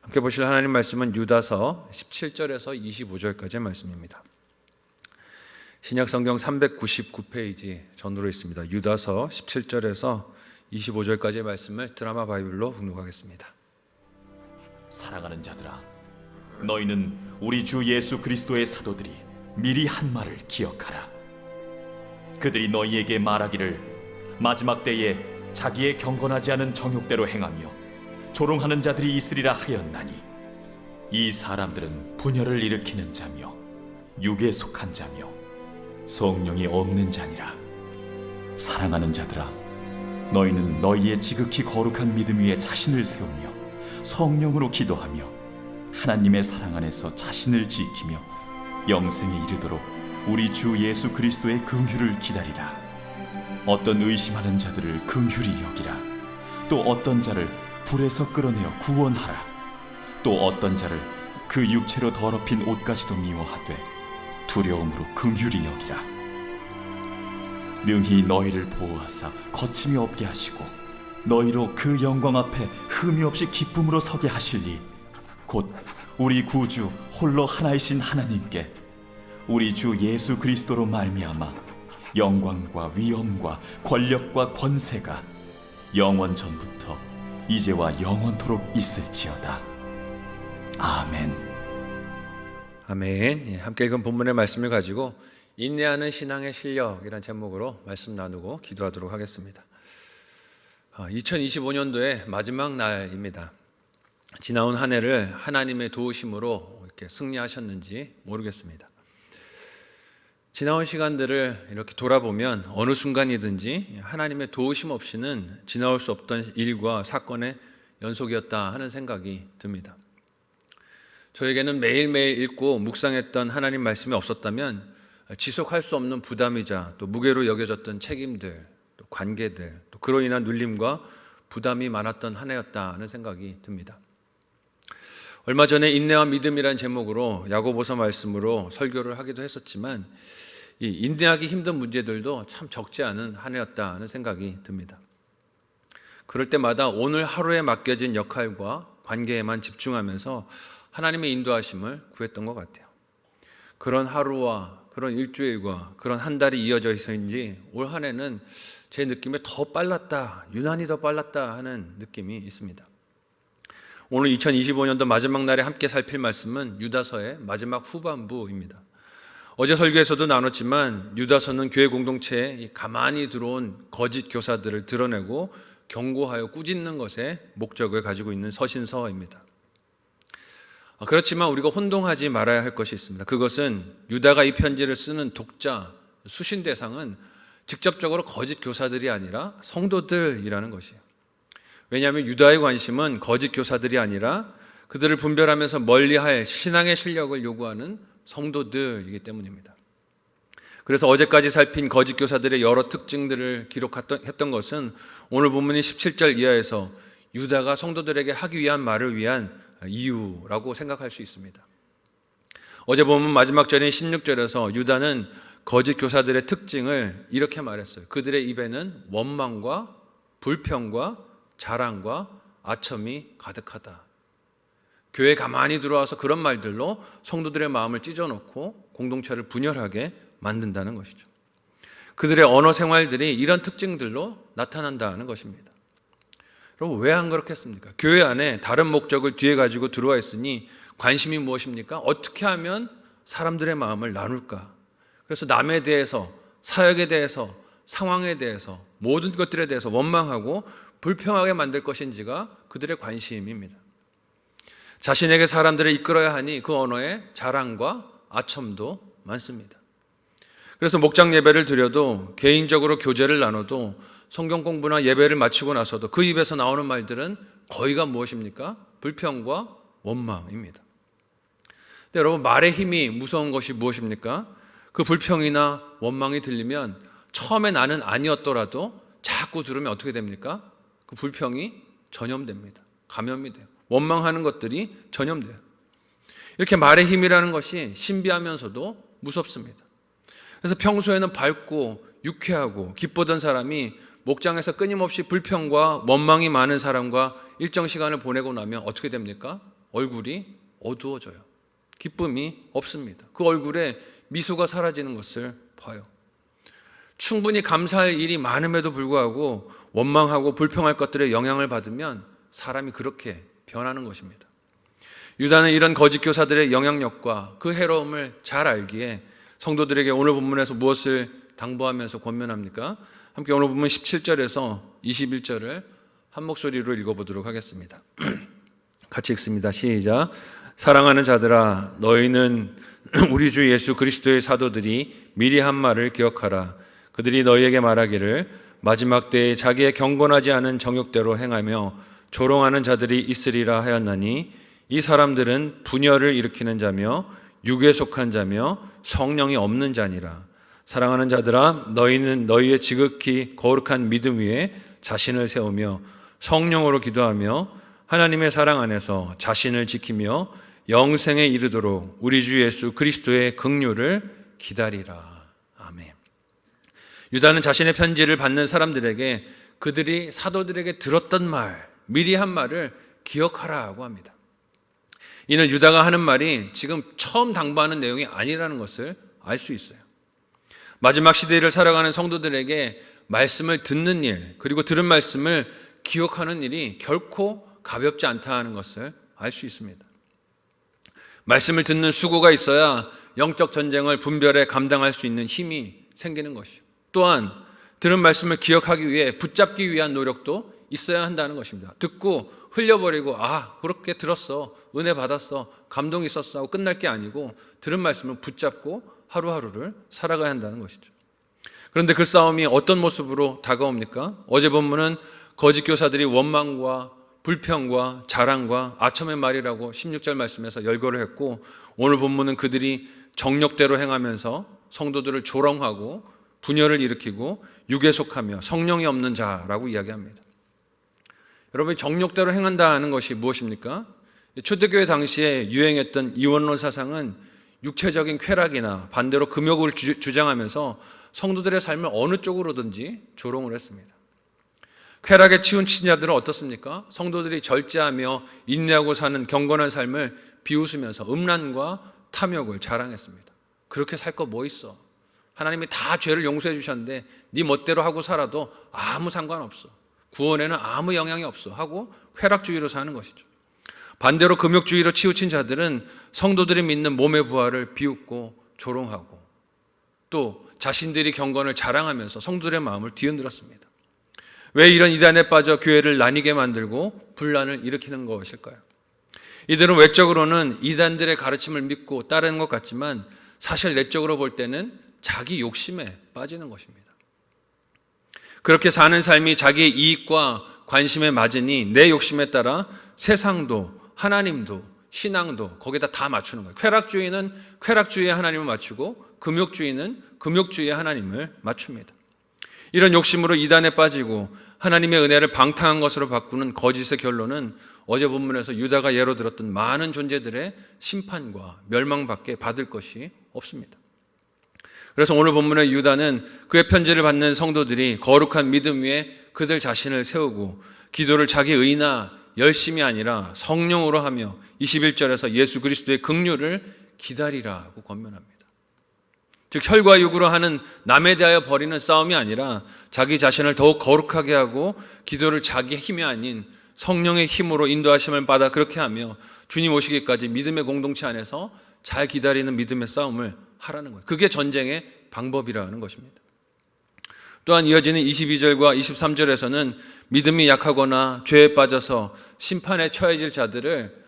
함께 보실 하나님 말씀은 유다서 17절에서 25절까지의 말씀입니다. 신약성경 399페이지 전으로 있습니다. 유다서 17절에서 25절까지의 말씀을 드라마 바이블로 봉독하겠습니다. 사랑하는 자들아, 너희는 우리 주 예수 그리스도의 사도들이 미리 한 말을 기억하라. 그들이 너희에게 말하기를 마지막 때에 자기의 경건하지 않은 정욕대로 행하며 조롱하는 자들이 있으리라 하였나니, 이 사람들은 분열을 일으키는 자며 육에 속한 자며 성령이 없는 자니라. 사랑하는 자들아, 너희는 너희의 지극히 거룩한 믿음 위에 자신을 세우며 성령으로 기도하며 하나님의 사랑 안에서 자신을 지키며 영생에 이르도록 우리 주 예수 그리스도의 긍휼을 기다리라. 어떤 의심하는 자들을 긍휼히 여기라. 또 어떤 자를 불에서 끌어내어 구원하라. 또 어떤 자를 그 육체로 더럽힌 옷까지도 미워하되 두려움으로 긍휼히 여기라. 능히 너희를 보호하사 거침이 없게 하시고 너희로 그 영광 앞에 흠이 없이 기쁨으로 서게 하시리. 곧 우리 구주 홀로 하나이신 하나님께 우리 주 예수 그리스도로 말미암아 영광과 위엄과 권력과 권세가 영원 전부터 이제와 영원토록 있을지어다. 아멘. 아멘. 함께 읽은 본문의 말씀을 가지고 인내하는 신앙의 실력이라는 제목으로 말씀 나누고 기도하도록 하겠습니다. 2025년도의 마지막 날입니다. 지나온 한 해를 하나님의 도우심으로 이렇게 승리하셨는지 모르겠습니다. 지나온 시간들을 이렇게 돌아보면 어느 순간이든지 하나님의 도우심 없이는 지나올 수 없던 일과 사건의 연속이었다 하는 생각이 듭니다. 저에게는 매일매일 읽고 묵상했던 하나님 말씀이 없었다면 지속할 수 없는 부담이자 또 무게로 여겨졌던 책임들, 또 관계들, 또 그로 인한 눌림과 부담이 많았던 한 해였다 하는 생각이 듭니다. 얼마 전에 인내와 믿음이라는 제목으로 야고보서 말씀으로 설교를 하기도 했었지만 이 인내하기 힘든 문제들도 참 적지 않은 한 해였다 하는 생각이 듭니다. 그럴 때마다 오늘 하루에 맡겨진 역할과 관계에만 집중하면서 하나님의 인도하심을 구했던 것 같아요. 그런 하루와 그런 일주일과 그런 한 달이 이어져 있어인지 올 한 해는 제 느낌에 더 빨랐다, 유난히 더 빨랐다 하는 느낌이 있습니다. 오늘 2025년도 마지막 날에 함께 살필 말씀은 유다서의 마지막 후반부입니다. 어제 설교에서도 나눴지만 유다서는 교회 공동체에 가만히 들어온 거짓 교사들을 드러내고 경고하여 꾸짖는 것에 목적을 가지고 있는 서신서입니다. 그렇지만 우리가 혼동하지 말아야 할 것이 있습니다. 그것은 유다가 이 편지를 쓰는 독자, 수신 대상은 직접적으로 거짓 교사들이 아니라 성도들이라는 것이에요. 왜냐하면 유다의 관심은 거짓 교사들이 아니라 그들을 분별하면서 멀리할 신앙의 실력을 요구하는 성도들이기 때문입니다. 그래서 어제까지 살핀 거짓 교사들의 여러 특징들을 기록했던 것은 오늘 본문인 17절 이하에서 유다가 성도들에게 하기 위한 말을 위한 이유라고 생각할 수 있습니다. 어제 본문 마지막 절인 16절에서 유다는 거짓 교사들의 특징을 이렇게 말했어요. 그들의 입에는 원망과 불평과 자랑과 아첨이 가득하다. 교회에 가만히 들어와서 그런 말들로 성도들의 마음을 찢어놓고 공동체를 분열하게 만든다는 것이죠. 그들의 언어 생활들이 이런 특징들로 나타난다는 것입니다. 여러분, 왜 안 그렇겠습니까? 교회 안에 다른 목적을 뒤에 가지고 들어와 있으니 관심이 무엇입니까? 어떻게 하면 사람들의 마음을 나눌까? 그래서 남에 대해서, 사역에 대해서, 상황에 대해서, 모든 것들에 대해서 원망하고 불평하게 만들 것인지가 그들의 관심입니다. 자신에게 사람들을 이끌어야 하니 그 언어에 자랑과 아첨도 많습니다. 그래서 목장 예배를 드려도 개인적으로 교제를 나눠도 성경 공부나 예배를 마치고 나서도 그 입에서 나오는 말들은 거의가 무엇입니까? 불평과 원망입니다. 근데 여러분, 말의 힘이 무서운 것이 무엇입니까? 그 불평이나 원망이 들리면 처음에 나는 아니었더라도 자꾸 들으면 어떻게 됩니까? 그 불평이 전염됩니다. 감염이 돼요. 원망하는 것들이 전염돼요. 이렇게 말의 힘이라는 것이 신비하면서도 무섭습니다. 그래서 평소에는 밝고 유쾌하고 기쁘던 사람이 목장에서 끊임없이 불평과 원망이 많은 사람과 일정 시간을 보내고 나면 어떻게 됩니까? 얼굴이 어두워져요. 기쁨이 없습니다. 그 얼굴에 미소가 사라지는 것을 봐요. 충분히 감사할 일이 많음에도 불구하고 원망하고 불평할 것들에 영향을 받으면 사람이 그렇게 변하는 것입니다. 유다는 이런 거짓 교사들의 영향력과 그 해로움을 잘 알기에 성도들에게 오늘 본문에서 무엇을 당부하면서 권면합니까? 함께 오늘 본문 17절에서 21절을 한 목소리로 읽어보도록 하겠습니다. 같이 읽습니다. 시작. 사랑하는 자들아, 너희는 우리 주 예수 그리스도의 사도들이 미리 한 말을 기억하라. 그들이 너희에게 말하기를 마지막 때에 자기의 경건하지 않은 정욕대로 행하며 조롱하는 자들이 있으리라 하였나니 이 사람들은 분열을 일으키는 자며 육에 속한 자며 성령이 없는 자니라. 사랑하는 자들아, 너희는 너희의 지극히 거룩한 믿음 위에 자신을 세우며 성령으로 기도하며 하나님의 사랑 안에서 자신을 지키며 영생에 이르도록 우리 주 예수 그리스도의 긍휼을 기다리라. 아멘. 유다는 자신의 편지를 받는 사람들에게 그들이 사도들에게 들었던 말, 미리 한 말을 기억하라고 합니다. 이는 유다가 하는 말이 지금 처음 당부하는 내용이 아니라는 것을 알 수 있어요. 마지막 시대를 살아가는 성도들에게 말씀을 듣는 일, 그리고 들은 말씀을 기억하는 일이 결코 가볍지 않다는 것을 알 수 있습니다. 말씀을 듣는 수고가 있어야 영적 전쟁을 분별해 감당할 수 있는 힘이 생기는 것이요. 또한 들은 말씀을 기억하기 위해 붙잡기 위한 노력도 있어야 한다는 것입니다. 듣고 흘려버리고 그렇게 들었어, 은혜 받았어, 감동이 있었어 하고 끝날 게 아니고 들은 말씀을 붙잡고 하루하루를 살아가야 한다는 것이죠. 그런데 그 싸움이 어떤 모습으로 다가옵니까? 어제 본문은 거짓 교사들이 원망과 불평과 자랑과 아첨의 말이라고 16절 말씀에서 열거를 했고, 오늘 본문은 그들이 정욕대로 행하면서 성도들을 조롱하고 분열을 일으키고 육에 속하며 성령이 없는 자라고 이야기합니다. 여러분, 정욕대로 행한다는 것이 무엇입니까? 초대교회 당시에 유행했던 이원론 사상은 육체적인 쾌락이나 반대로 금욕을 주장하면서 성도들의 삶을 어느 쪽으로든지 조롱을 했습니다. 쾌락에 치운 신자들은 어떻습니까? 성도들이 절제하며 인내하고 사는 경건한 삶을 비웃으면서 음란과 탐욕을 자랑했습니다. 그렇게 살 거 뭐 있어? 하나님이 다 죄를 용서해 주셨는데 네 멋대로 하고 살아도 아무 상관없어. 구원에는 아무 영향이 없어 하고 쾌락주의로 사는 것이죠. 반대로 금욕주의로 치우친 자들은 성도들이 믿는 몸의 부활을 비웃고 조롱하고 또 자신들이 경건을 자랑하면서 성도들의 마음을 뒤흔들었습니다. 왜 이런 이단에 빠져 교회를 나뉘게 만들고 분란을 일으키는 것일까요? 이들은 외적으로는 이단들의 가르침을 믿고 따르는 것 같지만 사실 내적으로 볼 때는 자기 욕심에 빠지는 것입니다. 그렇게 사는 삶이 자기의 이익과 관심에 맞으니 내 욕심에 따라 세상도 하나님도 신앙도 거기다 다 맞추는 거예요. 쾌락주의는 쾌락주의에 하나님을 맞추고 금욕주의는 금욕주의에 하나님을 맞춥니다. 이런 욕심으로 이단에 빠지고 하나님의 은혜를 방탕한 것으로 바꾸는 거짓의 결론은 어제 본문에서 유다가 예로 들었던 많은 존재들의 심판과 멸망밖에 받을 것이 없습니다. 그래서 오늘 본문의 유다는 그의 편지를 받는 성도들이 거룩한 믿음 위에 그들 자신을 세우고 기도를 자기 의나 열심이 아니라 성령으로 하며 21절에서 예수 그리스도의 긍휼을 기다리라고 권면합니다. 즉 혈과 육으로 하는 남에 대하여 벌이는 싸움이 아니라 자기 자신을 더욱 거룩하게 하고 기도를 자기 힘이 아닌 성령의 힘으로 인도하심을 받아 그렇게 하며 주님 오시기까지 믿음의 공동체 안에서 잘 기다리는 믿음의 싸움을 하라는 거예요. 그게 전쟁의 방법이라는 것입니다. 또한 이어지는 22절과 23절에서는 믿음이 약하거나 죄에 빠져서 심판에 처해질 자들을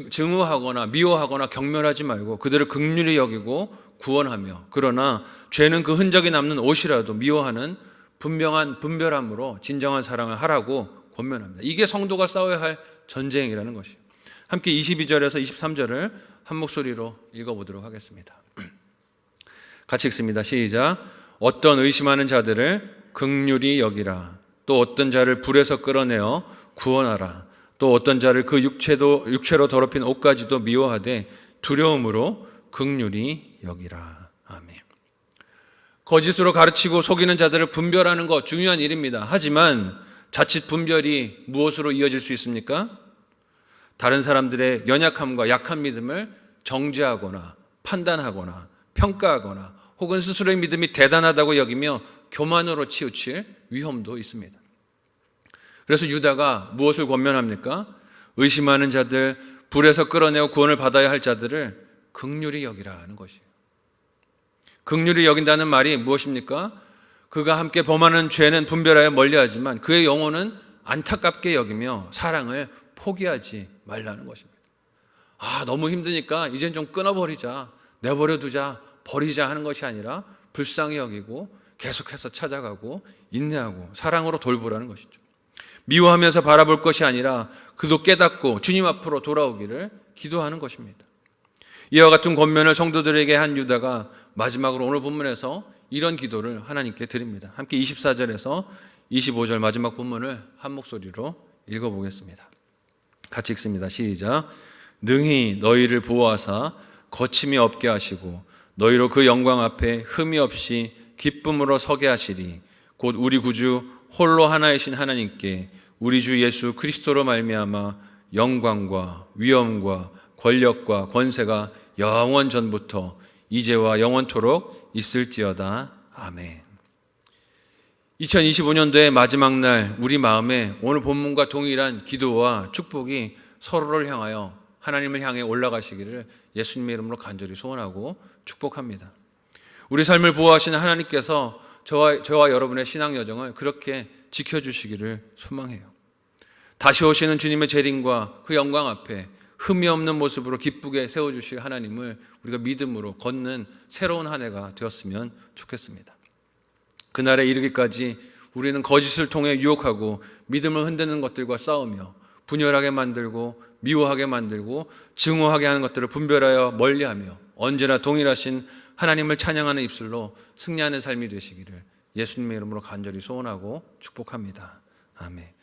증오하거나 미워하거나 경멸하지 말고 그들을 긍휼히 여기고 구원하며, 그러나 죄는 그 흔적이 남는 옷이라도 미워하는 분명한 분별함으로 진정한 사랑을 하라고 권면합니다. 이게 성도가 싸워야 할 전쟁이라는 것이에요. 함께 22절에서 23절을 한 목소리로 읽어보도록 하겠습니다. 같이 읽습니다. 시작. 어떤 의심하는 자들을 긍휼히 여기라. 또 어떤 자를 불에서 끌어내어 구원하라. 또 어떤 자를 그 육체로 더럽힌 옷까지도 미워하되 두려움으로 긍휼히 여기라. 아멘. 거짓으로 가르치고 속이는 자들을 분별하는 것 중요한 일입니다. 하지만 자칫 분별이 무엇으로 이어질 수 있습니까? 다른 사람들의 연약함과 약한 믿음을 정죄하거나 판단하거나 평가하거나 혹은 스스로의 믿음이 대단하다고 여기며 교만으로 치우칠 위험도 있습니다. 그래서 유다가 무엇을 권면합니까? 의심하는 자들, 불에서 끌어내어 구원을 받아야 할 자들을 긍휼히 여기라는 것이에요. 긍휼히 여긴다는 말이 무엇입니까? 그가 함께 범하는 죄는 분별하여 멀리하지만 그의 영혼은 안타깝게 여기며 사랑을 포기하지 말라는 것입니다. 너무 힘드니까 이젠 좀 끊어버리자, 내버려 두자, 버리자 하는 것이 아니라 불쌍히 여기고 계속해서 찾아가고 인내하고 사랑으로 돌보라는 것이죠. 미워하면서 바라볼 것이 아니라 그도 깨닫고 주님 앞으로 돌아오기를 기도하는 것입니다. 이와 같은 권면을 성도들에게 한 유다가 마지막으로 오늘 본문에서 이런 기도를 하나님께 드립니다. 함께 24절에서 25절 마지막 본문을 한 목소리로 읽어보겠습니다. 같이 읽습니다. 시작. 능히 너희를 보호하사 거침이 없게 하시고 너희로 그 영광 앞에 흠이 없이 기쁨으로 서게 하시리. 곧 우리 구주 홀로 하나이신 하나님께 우리 주 예수 그리스도로 말미암아 영광과 위엄과 권력과 권세가 영원 전부터 이제와 영원토록 있을지어다. 아멘. 2025년도의 마지막 날 우리 마음에 오늘 본문과 동일한 기도와 축복이 서로를 향하여 하나님을 향해 올라가시기를 예수님의 이름으로 간절히 소원하고 축복합니다. 우리 삶을 보호하시는 하나님께서 저와 여러분의 신앙 여정을 그렇게 지켜주시기를 소망해요. 다시 오시는 주님의 재림과 그 영광 앞에 흠이 없는 모습으로 기쁘게 세워주실 하나님을 우리가 믿음으로 걷는 새로운 한 해가 되었으면 좋겠습니다. 그날에 이르기까지 우리는 거짓을 통해 유혹하고 믿음을 흔드는 것들과 싸우며 분열하게 만들고 미워하게 만들고 증오하게 하는 것들을 분별하여 멀리하며 언제나 동일하신 하나님을 찬양하는 입술로 승리하는 삶이 되시기를 예수님의 이름으로 간절히 소원하고 축복합니다. 아멘.